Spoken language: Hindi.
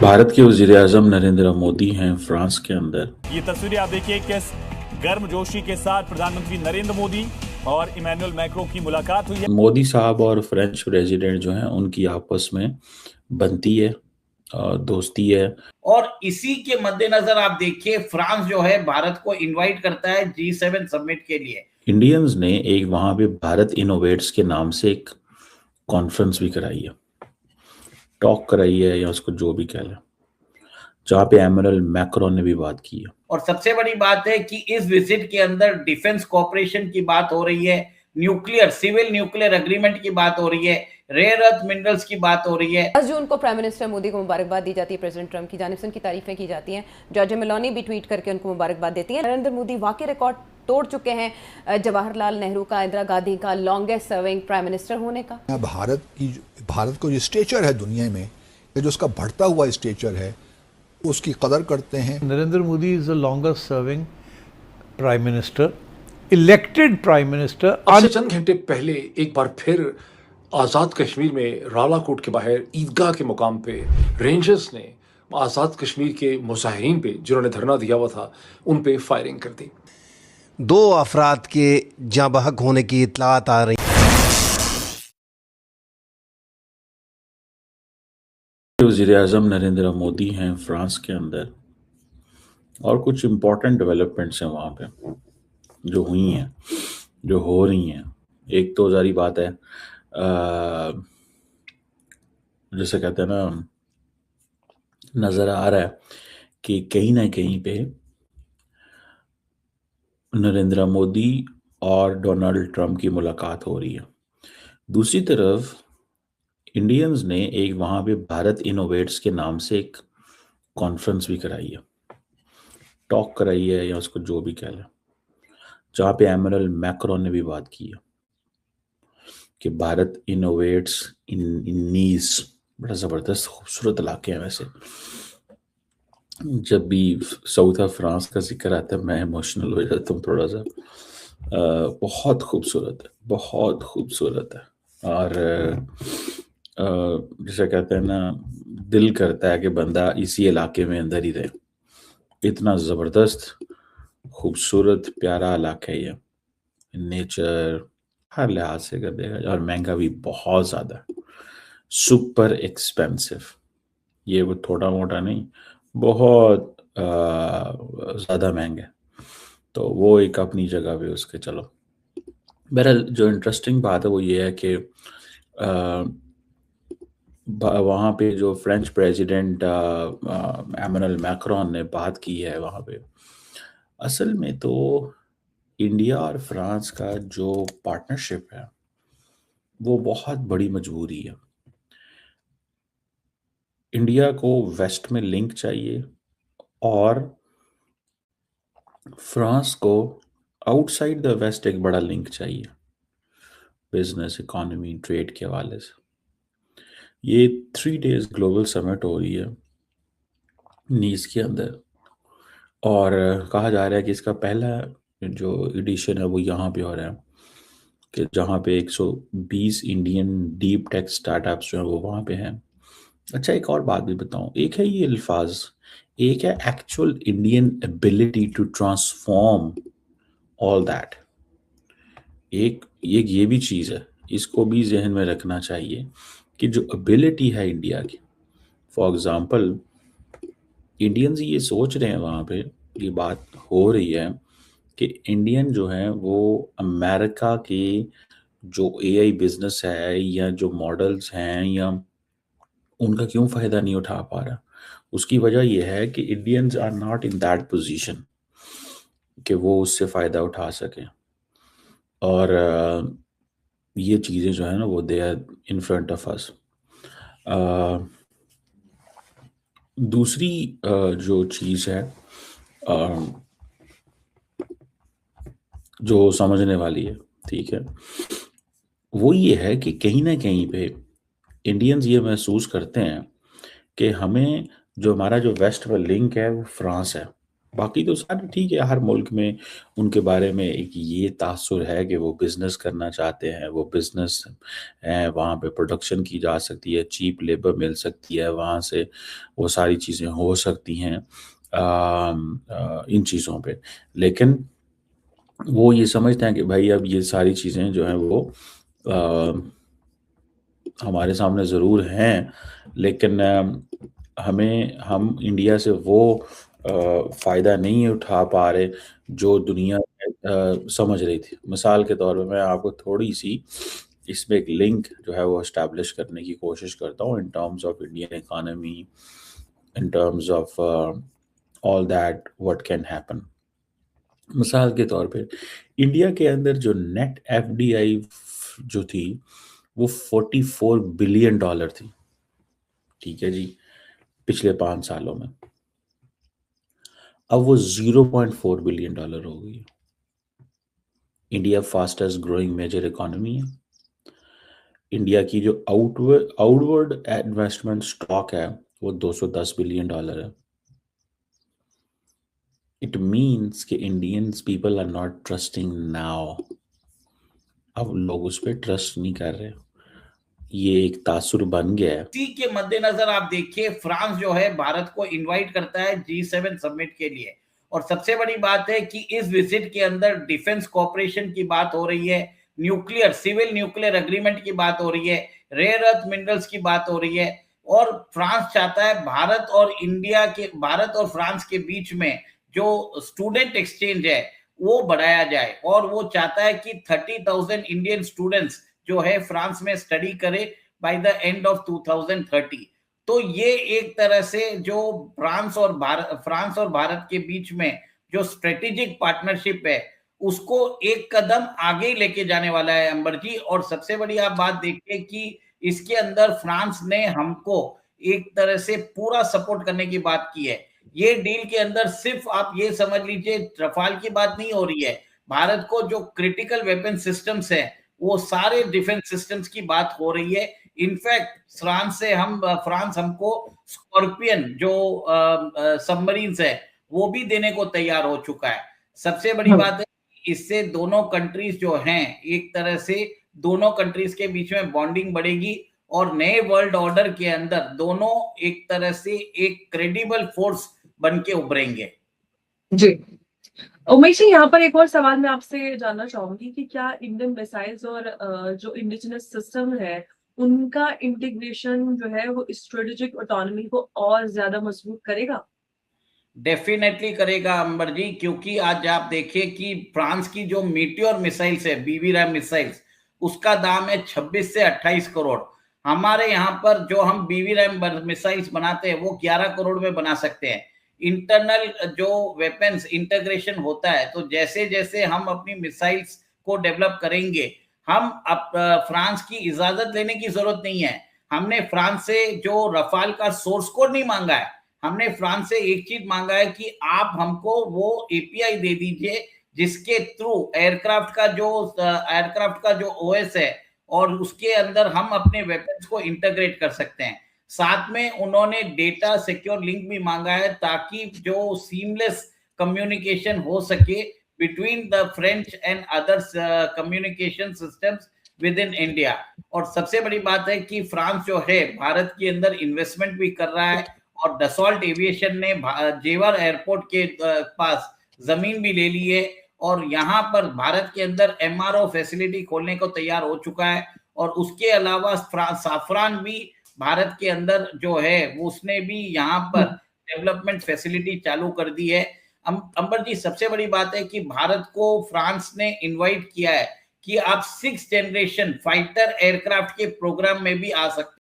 भारत के वज़ीर-ए-आज़म नरेंद्र मोदी हैं फ्रांस के अंदर। ये तस्वीरें आप देखिए किस गर्मजोशी के साथ प्रधानमंत्री नरेंद्र मोदी और इमैनुअल मैक्रों की मुलाकात हुई है। मोदी साहब और फ्रेंच प्रेसिडेंट जो हैं उनकी आपस में बनती है, दोस्ती है। और इसी के मद्देनजर आप देखिए फ्रांस जो है भारत को इनवाइट करता है G7 समिट के लिए। इंडियंस ने एक वहां पे भारत इनोवेट्स के नाम से एक कॉन्फ्रेंस भी कराई है, टॉक कराई है या उसको जो भी कह लें, जहाँ पे एमरल मैक्रोन ने भी बात की है। और सबसे बड़ी बात है कि इस विजिट के अंदर डिफेंस कोऑपरेशन की बात हो रही है, न्यूक्लियर सिविल न्यूक्लियर एग्रीमेंट की बात हो रही है, रेयर अर्थ मिनरल्स की बात हो रही है। 10 जून को प्राइम मिनिस्टर मोदी को मुबारकबाद दी जाती है, प्रेसिडेंट ट्रंप की जानिब से उनकी तारीफें की जाती हैं, जॉर्जिया मेलोनी भी ट्वीट करके उनको मुबारकबाद देती हैं। नरेंद्र मोदी वाकई रिकॉर्ड तोड़ चुके हैं जवाहरलाल नेहरू का, इंदिरा गांधी का लॉन्गेस्ट सर्विंग प्राइम मिनिस्टर होने का। भारत को जो स्टेचर है दुनिया में, ये जो उसका बढ़ता हुआ स्टेचर है, उसकी कदर करते हैं। Narendra Modi is the longest serving prime minister, elected prime minister. आज से चंद घंटे पहले एक बार फिर आज़ाद कश्मीर में रालाकोट के बाहर ईदगाह के मुकाम पे रेंजर्स ने आज़ाद कश्मीर के मुजाहिरीन पे, जिन्होंने धरना दिया हुआ था, उन पे फायरिंग कर दी। 2 अफराद के जाँ बहक होने की इत्तलात आ रही। वज़ीर-ए-आज़म नरेंद्र मोदी हैं फ्रांस के अंदर, और कुछ इम्पोर्टेंट डेवलपमेंट्स हैं वहाँ पे जो हुई हैं, जो हो रही हैं। एक तो जारी बात है, जैसे कहते हैं ना, नज़र आ रहा है कि कहीं ना कहीं पे नरेंद्र मोदी और डोनाल्ड ट्रंप की मुलाकात हो रही है। दूसरी तरफ इंडियंस ने एक वहाँ पे भारत इनोवेट्स के नाम से एक कॉन्फ्रेंस भी कराई है, टॉक कराई है या उसको जो भी कह लें, जहाँ पे एमरल मैक्रोन ने भी बात की है कि भारत इनोवेट्स इन नीज। बड़ा ज़बरदस्त खूबसूरत इलाके हैं वैसे। जब भी साउथ ऑफ फ्रांस का जिक्र आता है मैं इमोशनल हो जाता हूँ थोड़ा सा। बहुत खूबसूरत है, बहुत खूबसूरत है। और जैसे कहते हैं ना, दिल करता है कि बंदा इसी इलाके में अंदर ही रहे। इतना ज़बरदस्त खूबसूरत प्यारा इलाका है ये, नेचर हर लिहाज से कर देगा। और महंगा भी बहुत ज़्यादा, सुपर एक्सपेंसिव। ये वो थोड़ा मोटा नहीं, बहुत ज़्यादा महंगा है। तो वो एक अपनी जगह पे उसके। चलो, बहरहाल जो इंटरेस्टिंग बात है वो ये है कि वहाँ पे जो फ्रेंच प्रेसिडेंट एमैनुअल मैक्रोन ने बात की है वहाँ पे, असल में तो इंडिया और फ्रांस का जो पार्टनरशिप है वो बहुत बड़ी मजबूरी है। इंडिया को वेस्ट में लिंक चाहिए और फ्रांस को आउटसाइड द वेस्ट एक बड़ा लिंक चाहिए, बिजनेस, इकोनॉमी, ट्रेड के हवाले से। ये 3 डेज ग्लोबल समिट हो रही है नीस के अंदर, और कहा जा रहा है कि इसका पहला जो एडिशन है वो यहाँ पे हो रहा है, कि जहाँ पे 120 इंडियन डीप टेक स्टार्टअप्स जो हैं वो वहाँ पे हैं। अच्छा, एक और बात भी बताऊँ, एक है ये अल्फाज, एक है actual Indian ability to transform all that. एक ये भी चीज़ है, इसको भी जहन में रखना चाहिए कि जो एबिलिटी है इंडिया की, फॉर एग्जांपल इंडियंस ये सोच रहे हैं, वहाँ पे ये बात हो रही है कि इंडियन जो हैं वो अमेरिका के जो एआई बिजनेस है या जो मॉडल्स हैं या उनका क्यों फ़ायदा नहीं उठा पा रहा। उसकी वजह यह है कि Indians are not in that position कि वो उससे फ़ायदा उठा सकें। और ये चीज़ें जो है ना वो they are in front of us. दूसरी जो चीज़ है जो समझने वाली है, ठीक है, वो ये है कि कहीं ना कहीं पे इंडियंस ये महसूस करते हैं कि हमें जो हमारा जो वेस्ट में लिंक है वो फ्रांस है, बाकी तो सारे ठीक है, हर मुल्क में उनके बारे में एक ये तासुर है कि वो बिजनेस करना चाहते हैं, वो बिजनेस है, वहाँ पे प्रोडक्शन की जा सकती है, चीप लेबर मिल सकती है, वहाँ से वो सारी चीज़ें हो सकती हैं इन चीज़ों पे। लेकिन वो ये समझते हैं कि भाई अब ये सारी चीज़ें जो हैं वो हमारे सामने ज़रूर हैं, लेकिन हम इंडिया से वो फ़ायदा नहीं उठा पा रहे जो दुनिया समझ रही थी। मिसाल के तौर पे मैं आपको थोड़ी सी इसमें एक लिंक जो है वो इस्टेब्लिश करने की कोशिश करता हूँ in terms of Indian economy, in terms of all that what can happen. मिसाल के तौर पे इंडिया के अंदर जो नेट एफडीआई जो थी वो $44 बिलियन थी, ठीक है जी, पिछले 5 सालों में। अब वो $0.4 बिलियन हो गई। India fastest growing major economy है। इंडिया की जो आउटवर्ड इन्वेस्टमेंट स्टॉक है वो $210 बिलियन है। इट मीन्स कि Indians people are not trusting now. अब लोग उस पर ट्रस्ट नहीं कर रहे, ये एक तासुर बन गया है। इसी के मद्देनजर आप देखिए फ्रांस जो है भारत को इनवाइट करता है G7 समिट के लिए, और सबसे बड़ी बात है कि इस विजिट के अंदर डिफेंस कोऑपरेशन की बात हो रही है, न्यूक्लियर सिविल न्यूक्लियर एग्रीमेंट की बात हो रही है, रेयर अर्थ मिनरल्स की बात हो रही है, और फ्रांस चाहता है भारत और फ्रांस के बीच में जो स्टूडेंट एक्सचेंज है वो बढ़ाया जाए, और वो चाहता है कि 30,000 इंडियन स्टूडेंट्स जो है फ्रांस में स्टडी करे बाय द एंड ऑफ 2030। तो ये एक तरह से जो फ्रांस और भारत के बीच में जो स्ट्रेटेजिक पार्टनरशिप है उसको एक कदम आगे लेके जाने वाला है अंबर जी। और सबसे बड़ी आप बात देखिए कि इसके अंदर फ्रांस ने हमको एक तरह से पूरा सपोर्ट करने की बात की है। ये डील के अंदर सिर्फ आप ये समझ लीजिए रफाल की बात नहीं हो रही है, भारत को जो क्रिटिकल वेपन सिस्टम्स है वो सारे डिफेंस सिस्टम्स की बात हो रही है। इनफैक्ट फ्रांस हमको स्कॉर्पियन जो सबमरीन्स है वो भी देने को तैयार हो चुका है। सबसे बड़ी बात है इससे दोनों कंट्रीज जो हैं एक तरह से दोनों कंट्रीज के बीच में बॉन्डिंग बढ़ेगी, और नए वर्ल्ड ऑर्डर के अंदर दोनों एक तरह से एक क्रेडिबल फोर्स बन के उभरेंगे। जी उमेश जी, यहाँ पर एक और सवाल मैं आपसे जानना चाहूंगी कि क्या इंडियन मिसाइल्स और जो इंडिजिनस सिस्टम है उनका इंटीग्रेशन जो है वो स्ट्रेटेजिक ऑटोनॉमी को और ज्यादा मजबूत करेगा? डेफिनेटली करेगा अंबर जी, क्योंकि आज आप देखिए कि फ्रांस की जो मीटियोर मिसाइल्स है BB-RAM मिसाइल्स उसका दाम है 26 से 28 करोड़। हमारे यहाँ पर जो हम BB-RAM मिसाइल्स बनाते हैं वो 11 करोड़ में बना सकते हैं। इंटरनल जो वेपन्स इंटीग्रेशन होता है, तो जैसे जैसे हम अपनी मिसाइल्स को डेवलप करेंगे हम फ्रांस की इजाजत लेने की जरूरत नहीं है। हमने फ्रांस से जो रफाल का सोर्स कोड नहीं मांगा है, हमने फ्रांस से एक चीज मांगा है कि आप हमको वो API दे दीजिए जिसके थ्रू एयरक्राफ्ट का जो OS है और उसके अंदर हम अपने वेपन्स को इंटीग्रेट कर सकते हैं। साथ में उन्होंने डेटा सिक्योर लिंक भी मांगा है ताकि जो सीमलेस कम्युनिकेशन हो सके between the French and others communication systems with in India. और सबसे बड़ी बात है कि फ्रांस जो है भारत के अंदर इन्वेस्टमेंट भी कर रहा है, और डसॉल्ट एविएशन ने जेवर एयरपोर्ट के पास जमीन भी ले ली है, और यहाँ पर भारत के अंदर MRO फैसिलिटी खोलने को तैयार हो चुका है। और उसके अलावा साफरान भी भारत के अंदर जो है उसने भी यहाँ पर डेवलपमेंट फैसिलिटी चालू कर दी है। अंबर जी, सबसे बड़ी बात है कि भारत को फ्रांस ने इनवाइट किया है कि आप 6th जनरेशन फाइटर एयरक्राफ्ट के प्रोग्राम में भी आ सकते